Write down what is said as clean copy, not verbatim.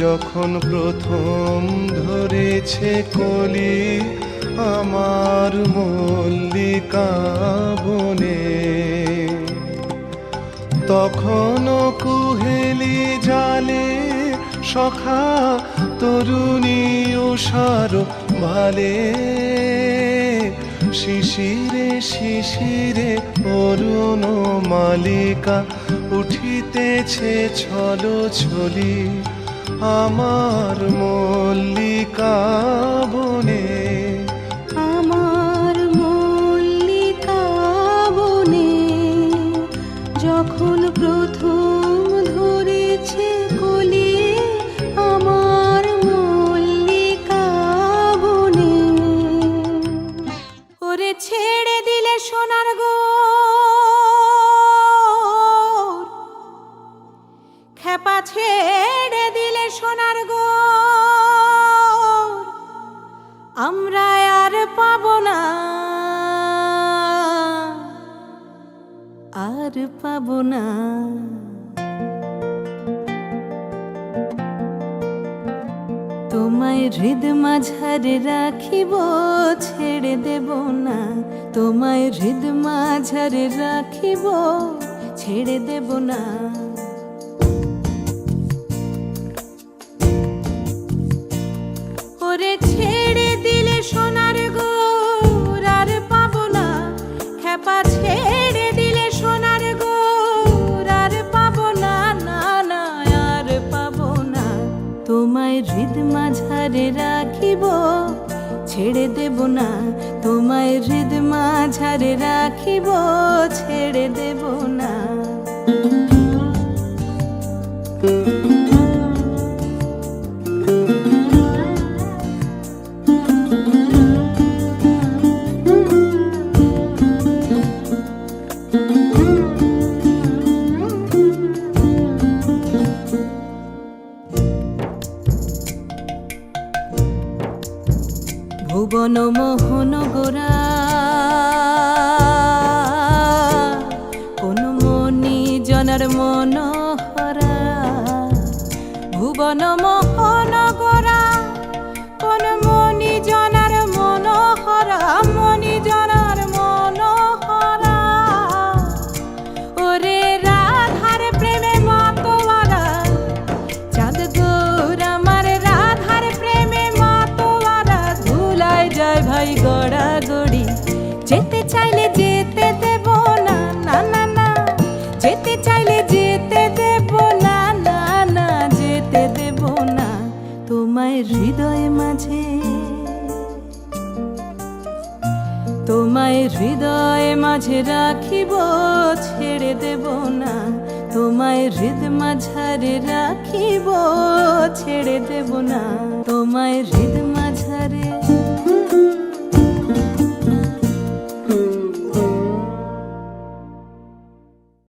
যখন প্রথম ধরেছে কলি আমার মল্লিকা বনে, তখনও কুহেলি জালে সখা তরুণী উষার ভালে। শিশিরে শিশিরে অরুণ মালিকা উঠিতেছে ছলো ছলি আমার মল্লিকা বনে। আমার মল্লিকা বনে যখন প্রথম ধরেছে কলি আমার মল্লিকা বনে। ওরে ছেড়ে দিলে সোনার গোর, খেপা ছেড়ে দিলে সোনার গোর, আমরা আর পাবো না, আর পাবো না। তোমায় হৃদ মাঝারে রাখিব, ছেড়ে দেব না। তোমায় হৃদ মাঝারে রাখিব, ছেড়ে দেব না। ওরে ছেড়ে দিলে সোনার গোর, আর পাবো না। খেপা ছেড়ে দিলে সোনার গোর, আর পাবো না, না না আর পাবো না। তোমায় হৃদ মাঝারে রাখিব, ছেড়ে দেব না। তোমায় হৃদ মাঝারে রাখিব, ছেড়ে দেব না। ভুবন মোহন গোরা কোন মনি জনার মনোহরা। ভুবন মোহন গোরা কোন মনি জনার মনোহরা, মনি জনার মনোহরা। ওরে রাধার প্রেমে মাতোয়ারা, চাঁদ গৌর আমার রাধার প্রেমে মাতোয়ারা। ধুলায় যায় ভাই গড়াগড়ি, যেতে চাইলে যেতে দেব না, না না না। যেতে চাইলে যেতে দেব না, না না যেতে দেব না। তোমায় হৃদয় মাঝে, তোমায় হৃদয় মাঝে রাখিব, ছেড়ে দেব না। তোমায় হৃদ মাঝারে রাখিব, ছেড়ে দেব না। তোমায় হৃদ মাঝারে